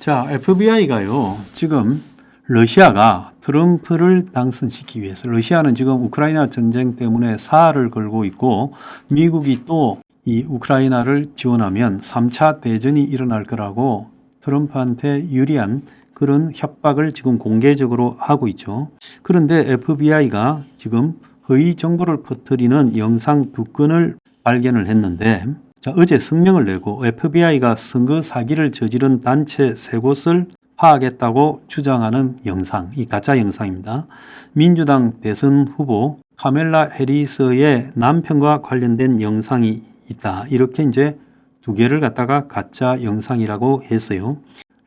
자, FBI가요, 지금 러시아가 트럼프를 당선시키기 위해서, 러시아는 지금 우크라이나 전쟁 때문에 사활을 걸고 있고, 미국이 또 이 우크라이나를 지원하면 3차 대전이 일어날 거라고 트럼프한테 유리한 그런 협박을 지금 공개적으로 하고 있죠. 그런데 FBI가 지금 허위 정보를 퍼뜨리는 영상 2건을 발견을 했는데, 자, 어제 성명을 내고 FBI가 선거 사기를 저지른 단체 3곳을 파악했다고 주장하는 영상, 이 가짜 영상입니다. 민주당 대선 후보 카멜라 해리스의 남편과 관련된 영상이 있다. 이렇게 이제 2개를 갖다가 가짜 영상이라고 했어요.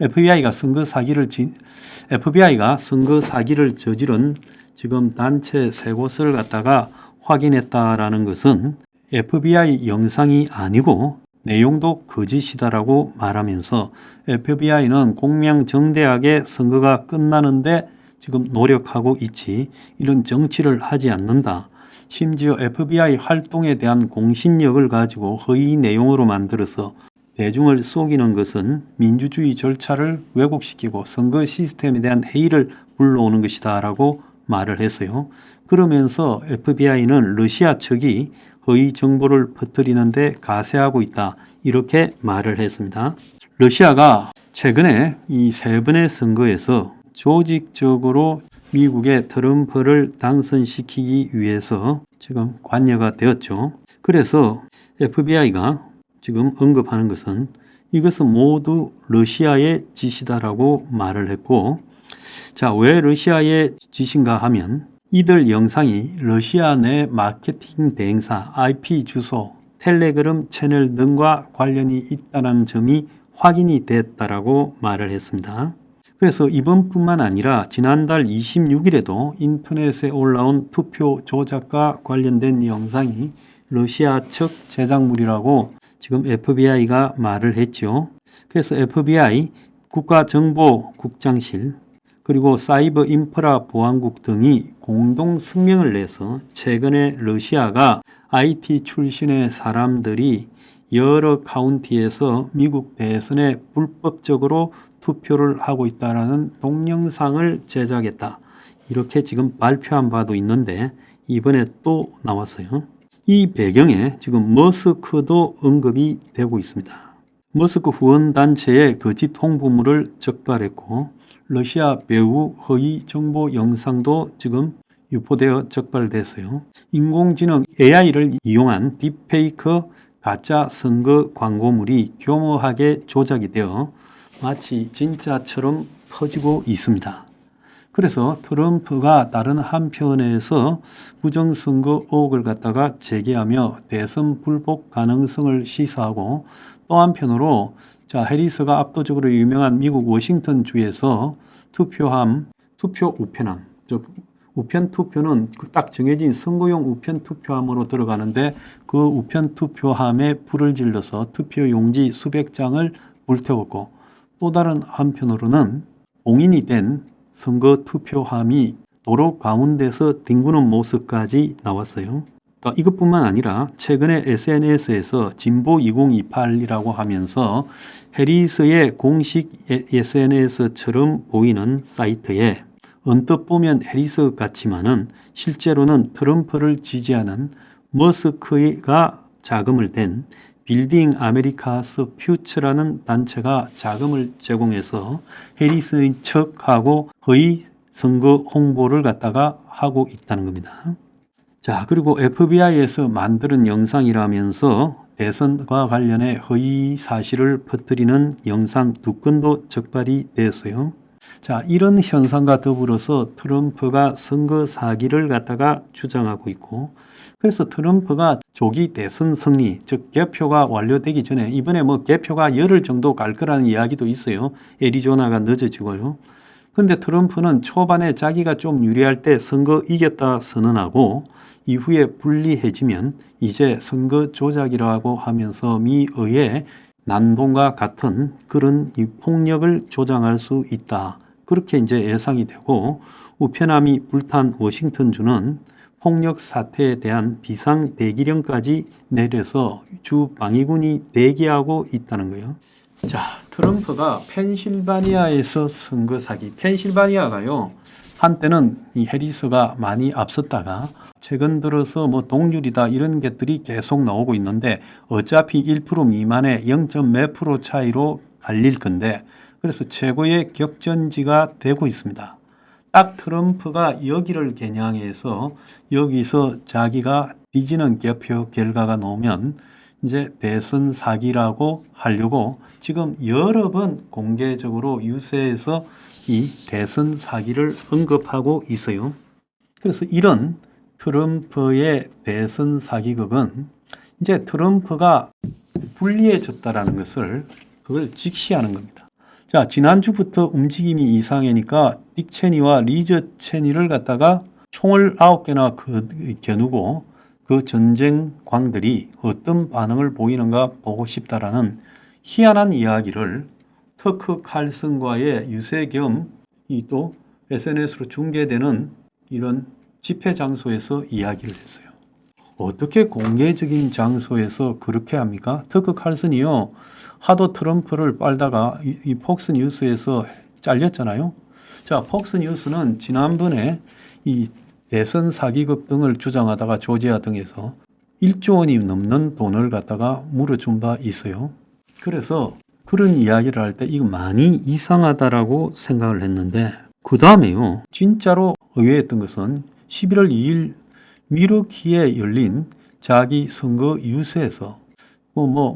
FBI가 선거 사기를 저지른 지금 단체 3곳을 갖다가 확인했다라는 것은 FBI 영상이 아니고 내용도 거짓이다라고 말하면서 FBI는 공명정대하게 선거가 끝나는데 지금 노력하고 있지 이런 정치를 하지 않는다. 심지어 FBI 활동에 대한 공신력을 가지고 허위 내용으로 만들어서 대중을 속이는 것은 민주주의 절차를 왜곡시키고 선거 시스템에 대한 해이를 불러오는 것이다 라고 말을 했어요. 그러면서 FBI는 러시아 측이 허위 정보를 퍼뜨리는데 가세하고 있다 이렇게 말을 했습니다. 러시아가 최근에 이 3번의 선거에서 조직적으로 미국의 트럼프를 당선시키기 위해서 지금 관여가 되었죠. 그래서 FBI가 지금 언급하는 것은 이것은 모두 러시아의 짓이다라고 말을 했고, 자, 왜 러시아의 짓인가 하면 이들 영상이 러시아 내 마케팅 대행사, IP 주소, 텔레그램 채널 등과 관련이 있다는 점이 확인이 됐다라고 말을 했습니다. 그래서 이번뿐만 아니라 지난달 26일에도 인터넷에 올라온 투표 조작과 관련된 영상이 러시아 측 제작물이라고 지금 FBI가 말을 했죠. 그래서 FBI, 국가정보국장실, 그리고 사이버 인프라 보안국 등이 공동 성명을 내서 최근에 러시아가 IT 출신의 사람들이 여러 카운티에서 미국 대선에 불법적으로 투표를 하고 있다는 동영상을 제작했다. 이렇게 지금 발표한 바도 있는데 이번에 또 나왔어요. 이 배경에 지금 머스크도 언급이 되고 있습니다. 머스크 후원단체의 거짓 홍보물을 적발했고 러시아 배우 허위 정보 영상도 지금 유포되어 적발됐어요. 인공지능 AI를 이용한 딥페이크 가짜 선거 광고물이 교모하게 조작이 되어 마치 진짜처럼 퍼지고 있습니다. 그래서 트럼프가 다른 한편에서 부정선거 의혹을 갖다가 제기하며 대선 불복 가능성을 시사하고 또 한편으로 자, 해리스가 압도적으로 유명한 미국 워싱턴 주에서 투표 우편함, 즉 우편 투표는 딱 정해진 선거용 우편 투표함으로 들어가는데 그 우편 투표함에 불을 질러서 투표 용지 수백 장을 불태웠고 또 다른 한편으로는 봉인이 된 선거 투표함이 도로 가운데서 뒹구는 모습까지 나왔어요. 이것뿐만 아니라 최근에 SNS에서 진보 2028이라고 하면서 해리스의 공식 SNS처럼 보이는 사이트에 언뜻 보면 해리스 같지만은 실제로는 트럼프를 지지하는 머스크가 자금을 댄 빌딩 아메리카스 퓨처라는 단체가 자금을 제공해서 해리스 측하고 허위 선거 홍보를 갖다가 하고 있다는 겁니다. 자, 그리고 FBI에서 만드는 영상이라면서 대선과 관련해 허위 사실을 퍼뜨리는 영상 2건도 적발이 되었어요. 자, 이런 현상과 더불어서 트럼프가 선거 사기를 갖다가 주장하고 있고, 그래서 트럼프가 조기 대선 승리, 즉 개표가 완료되기 전에 이번에 개표가 열흘 정도 갈 거라는 이야기도 있어요. 애리조나가 늦어지고요. 그런데 트럼프는 초반에 자기가 좀 유리할 때 선거 이겼다 선언하고 이후에 불리해지면 이제 선거 조작이라고 하면서 미의회 난동과 같은 그런 폭력을 조장할 수 있다. 그렇게 이제 예상이 되고 우편함이 불탄 워싱턴주는 폭력 사태에 대한 비상 대기령까지 내려서 주 방위군이 대기하고 있다는 거예요. 자, 트럼프가 펜실바니아에서 선거 사기. 펜실바니아가요, 한때는 이 해리스가 많이 앞섰다가 최근 들어서 뭐 동률이다 이런 것들이 계속 나오고 있는데 어차피 1% 미만의 0. 몇 프로 차이로 갈릴 건데 그래서 최고의 격전지가 되고 있습니다. 딱 트럼프가 여기를 겨냥해서 여기서 자기가 뒤지는 개표 결과가 나오면 이제 대선 사기라고 하려고 지금 여러 번 공개적으로 유세에서 이 대선 사기를 언급하고 있어요. 그래서 이런 트럼프의 대선 사기극은 이제 트럼프가 불리해졌다라는 것을 그걸 직시하는 겁니다. 자, 지난주부터 움직임이 이상하니까 딕 체니와 리저 체니를 갖다가 총을 9개나 겨누고 그 전쟁광들이 어떤 반응을 보이는가 보고 싶다라는 희한한 이야기를 터크 칼슨과의 유세 겸 이 또 SNS로 중계되는 이런 집회 장소에서 이야기를 했어요. 어떻게 공개적인 장소에서 그렇게 합니까? 터크 칼슨이요. 하도 트럼프를 빨다가 이 폭스 뉴스에서 잘렸잖아요. 자, 폭스 뉴스는 지난번에 이 대선 사기극 등을 주장하다가 조지아 등에서 1조 원이 넘는 돈을 갖다가 물어준 바 있어요. 그래서 그런 이야기를 할 때 이거 많이 이상하다라고 생각을 했는데 그 다음에요. 진짜로 의외였던 것은 11월 2일 미러키에 열린 자기 선거 유세에서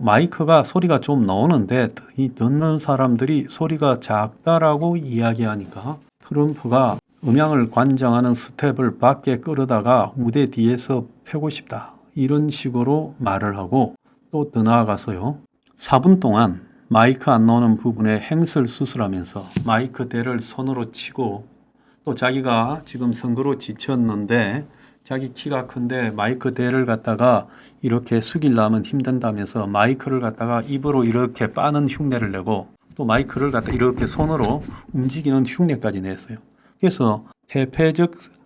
마이크가 소리가 좀 나오는데 이 듣는 사람들이 소리가 작다라고 이야기하니까 트럼프가 음향을 관장하는 스텝을 밖에 끌어다가 무대 뒤에서 펴고 싶다. 이런 식으로 말을 하고 또 더 나아가서요. 4분 동안 마이크 안 나오는 부분에 행설 수술하면서 마이크 대를 손으로 치고 또 자기가 지금 선거로 지쳤는데 자기 키가 큰데 마이크 대를 갖다가 이렇게 숙이려면 힘든다면서 마이크를 갖다가 입으로 이렇게 빠는 흉내를 내고 또 마이크를 갖다 이렇게 손으로 움직이는 흉내까지 냈어요. 그래서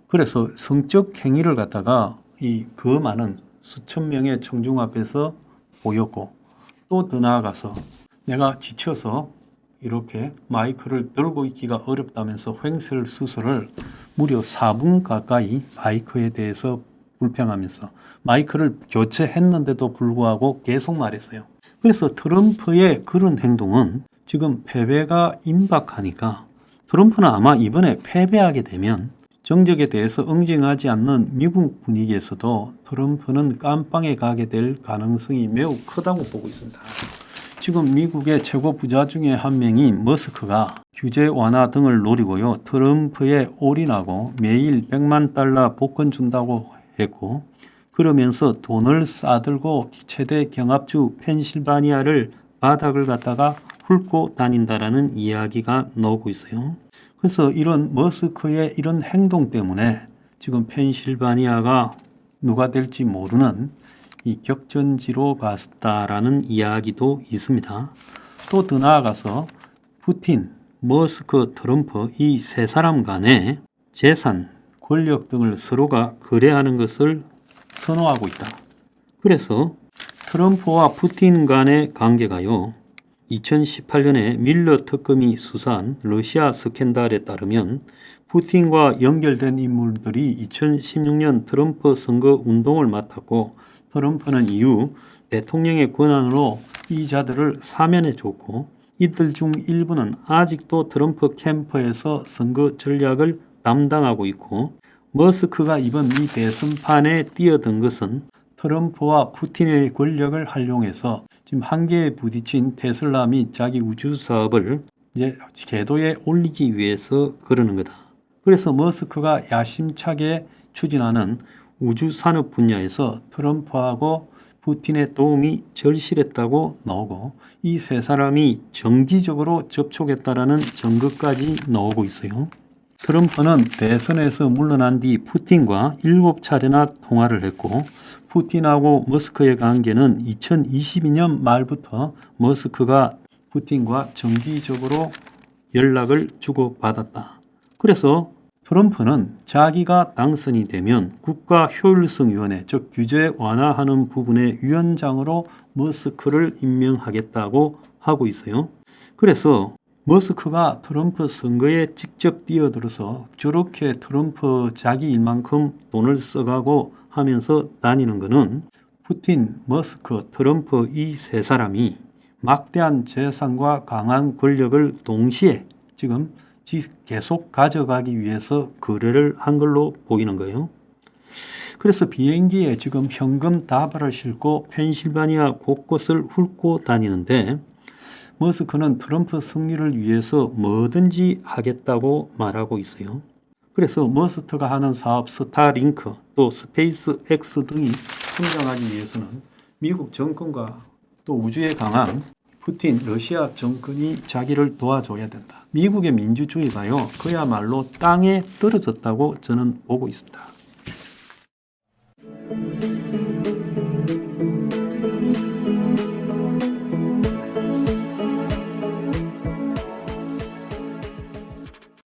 그래서 성적 행위를 갖다가 이 그 많은 수천 명의 청중 앞에서 보였고 또 더 나아가서 내가 지쳐서 이렇게 마이크를 들고 있기가 어렵다면서 횡설 수설을 무려 4분 가까이 마이크에 대해서 불평하면서 마이크를 교체했는데도 불구하고 계속 말했어요. 그래서 트럼프의 그런 행동은 지금 패배가 임박하니까 트럼프는 아마 이번에 패배하게 되면 정적에 대해서 응징하지 않는 미국 분위기에서도 트럼프는 깜빵에 가게 될 가능성이 매우 크다고 보고 있습니다. 지금 미국의 최고 부자 중에 한 명인 머스크가 규제 완화 등을 노리고요. 트럼프에 올인하고 매일 100만 달러 복권 준다고 했고 그러면서 돈을 싸들고 최대 경합주 펜실바니아를 바닥을 갖다가 훑고 다닌다라는 이야기가 나오고 있어요. 그래서 이런 머스크의 이런 행동 때문에 지금 펜실바니아가 누가 될지 모르는 이 격전지로 갔다라는 이야기도 있습니다. 또 더 나아가서 푸틴, 머스크, 트럼프 이 세 사람 간의 재산, 권력 등을 서로가 거래하는 것을 선호하고 있다. 그래서 트럼프와 푸틴 간의 관계가요. 2018년에 밀러 특검이 수사한 러시아 스캔들에 따르면 푸틴과 연결된 인물들이 2016년 트럼프 선거 운동을 맡았고 트럼프는 이후 대통령의 권한으로 이 자들을 사면해 줬고 이들 중 일부는 아직도 트럼프 캠프에서 선거 전략을 담당하고 있고 머스크가 이번 미 대선판에 뛰어든 것은 트럼프와 푸틴의 권력을 활용해서 지금 한계에 부딪힌 테슬라 및 자기 우주 사업을 이제 궤도에 올리기 위해서 그러는 거다. 그래서 머스크가 야심차게 추진하는 우주 산업 분야에서 트럼프하고 푸틴의 도움이 절실했다고 나오고 이 세 사람이 정기적으로 접촉했다라는 증거까지 나오고 있어요. 트럼프는 대선에서 물러난 뒤 푸틴과 7차례나 통화를 했고 푸틴하고 머스크의 관계는 2022년 말부터 머스크가 푸틴과 정기적으로 연락을 주고받았다. 그래서 트럼프는 자기가 당선이 되면 국가효율성위원회, 즉 규제 완화하는 부분의 위원장으로 머스크를 임명하겠다고 하고 있어요. 그래서 머스크가 트럼프 선거에 직접 뛰어들어서 저렇게 트럼프 자기 일만큼 돈을 써가고 하면서 다니는 거는 푸틴, 머스크, 트럼프 이 세 사람이 막대한 재산과 강한 권력을 동시에 지금 계속 가져가기 위해서 거래를 한 걸로 보이는 거예요. 그래서 비행기에 지금 현금 다발을 싣고 펜실바니아 곳곳을 훑고 다니는데 머스크는 트럼프 승리를 위해서 뭐든지 하겠다고 말하고 있어요. 그래서 머스크가 하는 사업 스타링크 또 스페이스 X 등이 성장하기 위해서는 미국 정권과 또 우주에 강한 푸틴 러시아 정권이 자기를 도와줘야 된다. 미국의 민주주의가요, 그야말로 땅에 떨어졌다고 저는 보고 있습니다.